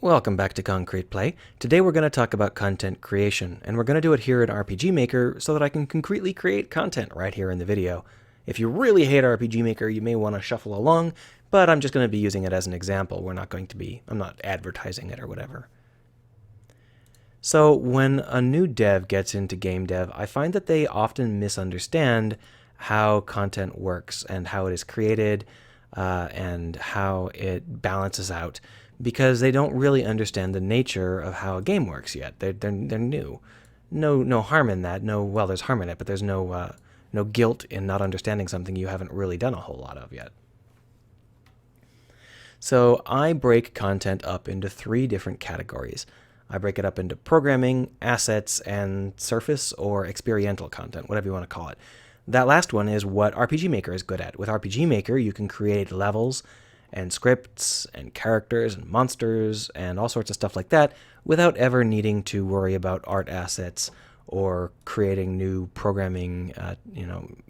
Welcome back to Concrete Play. Today we're going to talk about content creation, and we're going to do it here in RPG Maker so that I can concretely create content right here in the video. If you really hate RPG Maker, you may want to shuffle along, but I'm just going to be using it as an example. I'm not advertising it or whatever. So when a new dev gets into game dev, I find that they often misunderstand how content works and how it is created and how it balances out, because they don't really understand the nature of how a game works yet. They're new. No harm in that. Well, there's harm in it, but there's no guilt in not understanding something you haven't really done a whole lot of yet. So I break content up into 3 different categories. I break it up into programming, assets, and surface or experiential content, whatever you want to call it. That last one is what RPG Maker is good at. With RPG Maker, you can create levels and scripts and characters and monsters and all sorts of stuff like that without ever needing to worry about art assets or creating new programming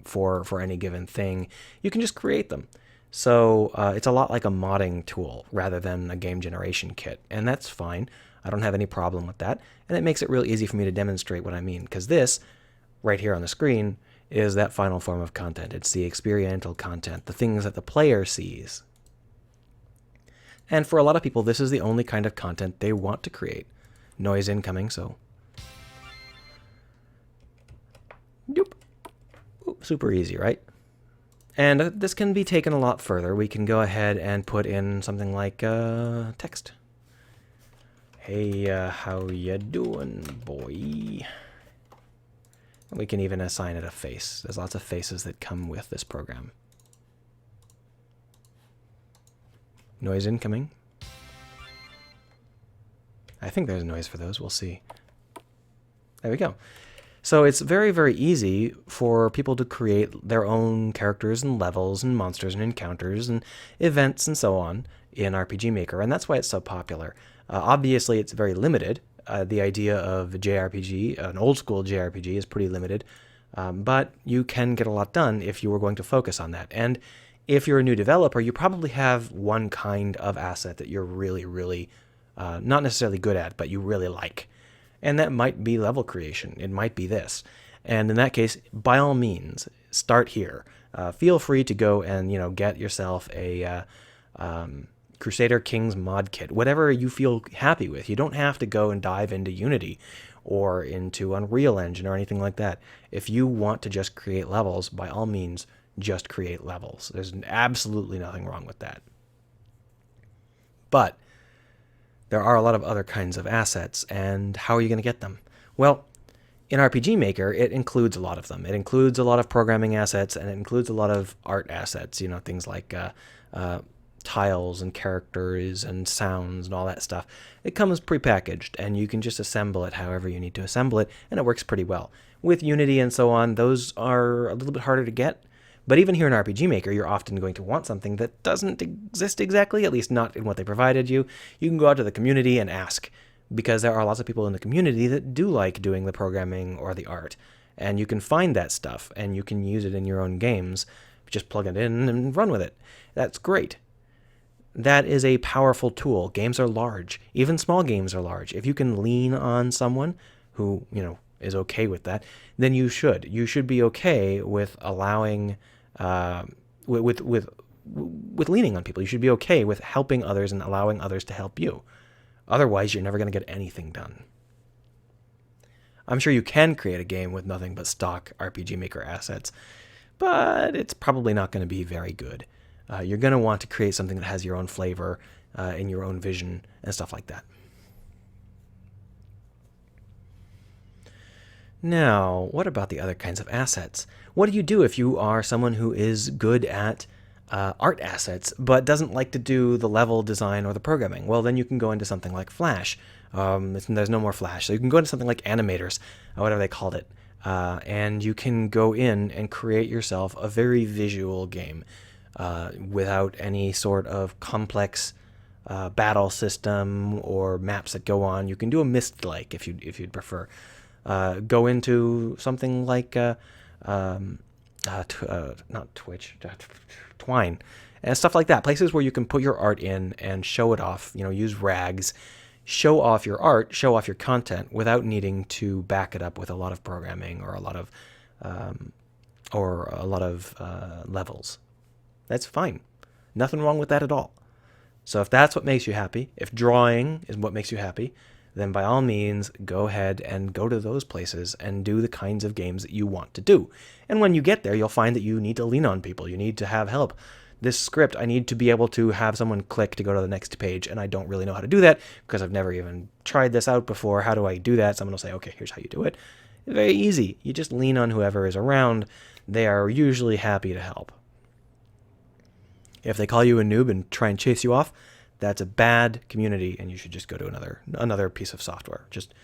for any given thing. You can just create them. So it's a lot like a modding tool rather than a game generation kit, and that's fine. I don't have any problem with that, and it makes it real easy for me to demonstrate what I mean, because this right here on the screen is that final form of content. It's the experiential content, the things that the player sees. And for a lot of people, this is the only kind of content they want to create. Noise incoming, so. Doop. Ooh, super easy, right? And this can be taken a lot further. We can go ahead and put in something like text. Hey, how ya doing, boy? And we can even assign it a face. There's lots of faces that come with this program. Noise incoming. I think there's noise for those. We'll see. There we go. So it's very, very easy for people to create their own characters and levels and monsters and encounters and events and so on in RPG Maker, and that's why it's so popular. Obviously, it's very limited. The idea of JRPG, an old school JRPG, is pretty limited, but you can get a lot done if you were going to focus on that. And if you're a new developer, you probably have one kind of asset that you're really, not necessarily good at, but you really like. And that might be level creation. It might be this. And in that case, by all means, start here. Feel free to go and, get yourself a Crusader Kings mod kit, whatever you feel happy with. You don't have to go and dive into Unity or into Unreal Engine or anything like that. If you want to just create levels, by all means, just create levels. There's absolutely nothing wrong with that. But there are a lot of other kinds of assets, and how are you going to get them? Well, in RPG Maker, it includes a lot of them. It includes a lot of programming assets, and it includes a lot of art assets, things like tiles and characters and sounds and all that stuff. It comes prepackaged, and you can just assemble it however you need to assemble it, and it works pretty well. With Unity and so on, those are a little bit harder to get. But even here in RPG Maker, you're often going to want something that doesn't exist exactly, at least not in what they provided you. You can go out to the community and ask, because there are lots of people in the community that do like doing the programming or the art. And you can find that stuff, and you can use it in your own games. Just plug it in and run with it. That's great. That is a powerful tool. Games are large. Even small games are large. If you can lean on someone who, is okay with that, then you should. You should be okay with allowing, with leaning on people. You should be okay with helping others and allowing others to help you. Otherwise, you're never going to get anything done. I'm sure you can create a game with nothing but stock RPG Maker assets, but it's probably not going to be very good. You're going to want to create something that has your own flavor and your own vision and stuff like that. Now, what about the other kinds of assets? What do you do if you are someone who is good at art assets but doesn't like to do the level design or the programming? Well, then you can go into something like Flash. There's no more Flash, so you can go into something like animators, or whatever they called it, and you can go in and create yourself a very visual game without any sort of complex battle system or maps that go on. You can do a Myst-like if you'd prefer. Go into something like not Twitch, Twine, and stuff like that. Places where you can put your art in and show it off, use rags, show off your art, show off your content without needing to back it up with a lot of programming or a lot of levels. That's fine. Nothing wrong with that at all. So if that's what makes you happy, if drawing is what makes you happy, then by all means, go ahead and go to those places and do the kinds of games that you want to do. And when you get there, you'll find that you need to lean on people. You need to have help. This script, I need to be able to have someone click to go to the next page, and I don't really know how to do that because I've never even tried this out before. How do I do that? Someone will say, okay, here's how you do it. It's very easy. You just lean on whoever is around. They are usually happy to help. If they call you a noob and try and chase you off, that's a bad community, and you should just go to another piece of software. Just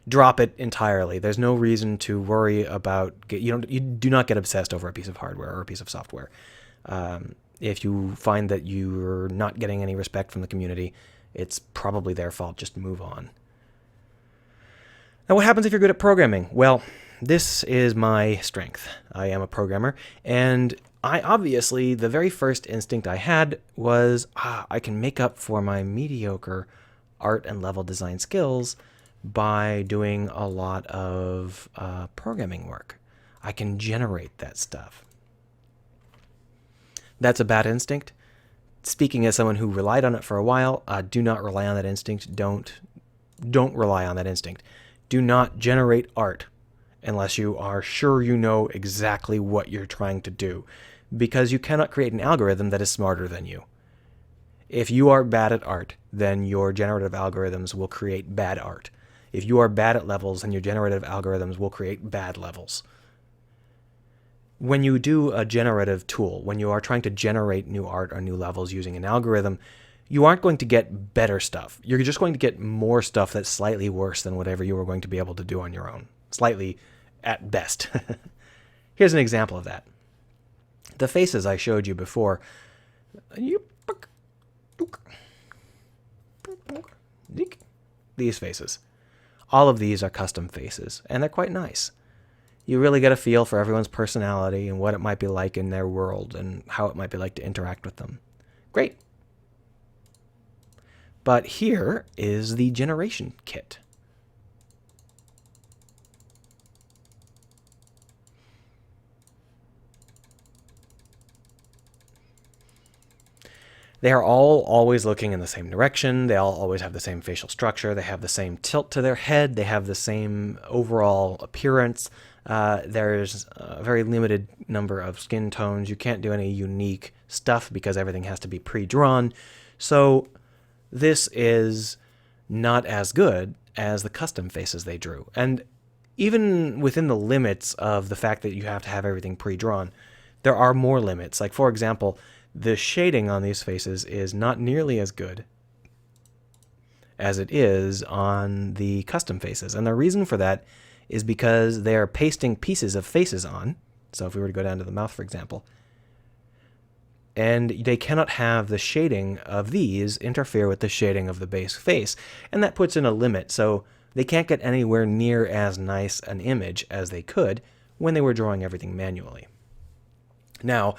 drop it entirely. There's no reason to worry about. You do not get obsessed over a piece of hardware or a piece of software. If you find that you're not getting any respect from the community, it's probably their fault. Just move on. Now, what happens if you're good at programming? Well, this is my strength. I am a programmer, and obviously, the very first instinct I had was, I can make up for my mediocre art and level design skills by doing a lot of programming work. I can generate that stuff. That's a bad instinct. Speaking as someone who relied on it for a while, do not rely on that instinct. Don't rely on that instinct. Do not generate art unless you are sure you know exactly what you're trying to do, because you cannot create an algorithm that is smarter than you. If you are bad at art, then your generative algorithms will create bad art. If you are bad at levels, then your generative algorithms will create bad levels. When you do a generative tool, when you are trying to generate new art or new levels using an algorithm, you aren't going to get better stuff. You're just going to get more stuff that's slightly worse than whatever you were going to be able to do on your own. Slightly at best. Here's an example of that. The faces I showed you before, these faces, all of these are custom faces, and they're quite nice. You really get a feel for everyone's personality and what it might be like in their world and how it might be like to interact with them. Great. But here is the generation kit. They are all always looking in the same direction. They all always have the same facial structure. They have the same tilt to their head. They have the same overall appearance. There's a very limited number of skin tones. You can't do any unique stuff because everything has to be pre-drawn. So this is not as good as the custom faces they drew. And even within the limits of the fact that you have to have everything pre-drawn, there are more limits. Like, for example, the shading on these faces is not nearly as good as it is on the custom faces. And the reason for that is because they're pasting pieces of faces on. So if we were to go down to the mouth, for example, and they cannot have the shading of these interfere with the shading of the base face. And that puts in a limit. So they can't get anywhere near as nice an image as they could when they were drawing everything manually. Now,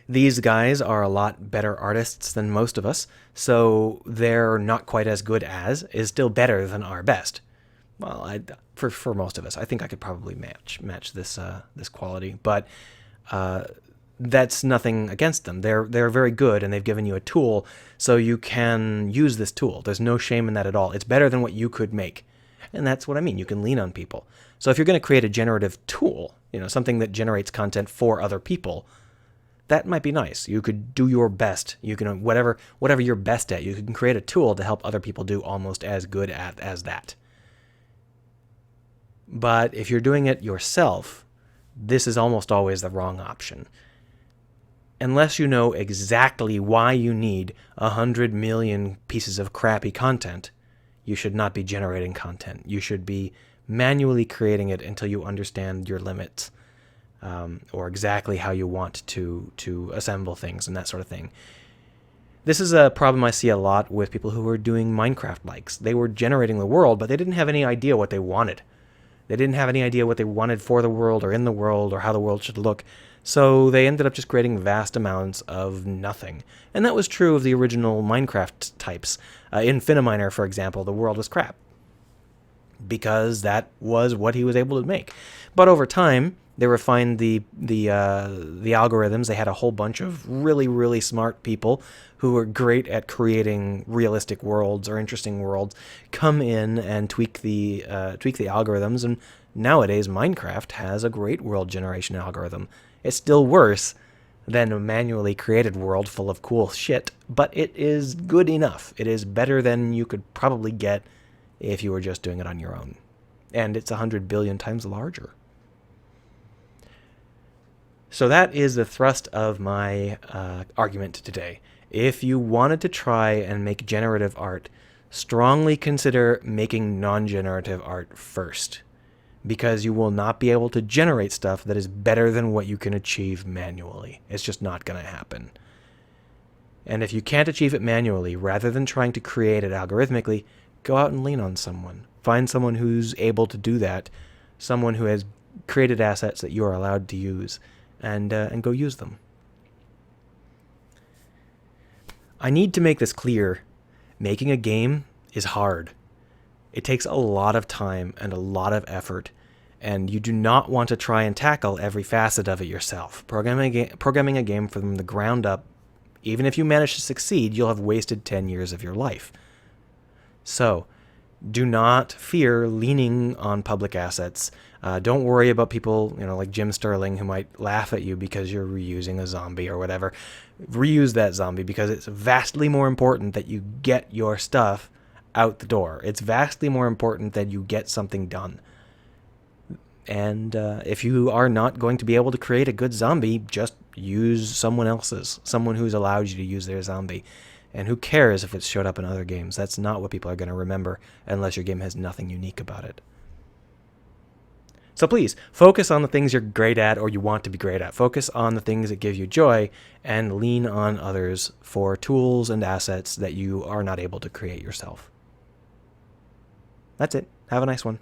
these guys are a lot better artists than most of us, so they're not quite as good as, is still better than our best. Well, for most of us, I think I could probably match this this quality, but that's nothing against them. They're very good, and they've given you a tool, so you can use this tool. There's no shame in that at all. It's better than what you could make, and that's what I mean. You can lean on people. So if you're going to create a generative tool, something that generates content for other people, that might be nice. You could do your best. You can whatever you're best at. You can create a tool to help other people do almost as good at as that. But if you're doing it yourself, this is almost always the wrong option. Unless you know exactly why you need 100 million pieces of crappy content, you should not be generating content. You should be manually creating it until you understand your limits. Or exactly how you want to assemble things and that sort of thing. This is a problem I see a lot with people who are doing Minecraft likes. They were generating the world, but they didn't have any idea what they wanted. They didn't have any idea what they wanted for the world or in the world or how the world should look. So they ended up just creating vast amounts of nothing. And that was true of the original Minecraft types. In Finaminer, for example, the world was crap, because that was what he was able to make. But over time, they refined the algorithms. They had a whole bunch of really, really smart people who were great at creating realistic worlds or interesting worlds come in and tweak the algorithms. And nowadays, Minecraft has a great world generation algorithm. It's still worse than a manually created world full of cool shit, but it is good enough. It is better than you could probably get if you were just doing it on your own. And it's 100 billion times larger. So that is the thrust of my argument today. If you wanted to try and make generative art, strongly consider making non-generative art first, because you will not be able to generate stuff that is better than what you can achieve manually. It's just not going to happen. And if you can't achieve it manually, rather than trying to create it algorithmically, go out and lean on someone. Find someone who's able to do that, someone who has created assets that you are allowed to use, and go use them. I need to make this clear. Making a game is hard. It takes a lot of time and a lot of effort, and you do not want to try and tackle every facet of it yourself. Programming a game from the ground up, even if you manage to succeed, you'll have wasted 10 years of your life. So, do not fear leaning on public assets. Don't worry about people, like Jim Sterling, who might laugh at you because you're reusing a zombie or whatever. Reuse that zombie, because it's vastly more important that you get your stuff out the door. It's vastly more important that you get something done. And if you are not going to be able to create a good zombie, just use someone else's, someone who's allowed you to use their zombie. And who cares if it's showed up in other games? That's not what people are going to remember unless your game has nothing unique about it. So please, focus on the things you're great at or you want to be great at. Focus on the things that give you joy and lean on others for tools and assets that you are not able to create yourself. That's it. Have a nice one.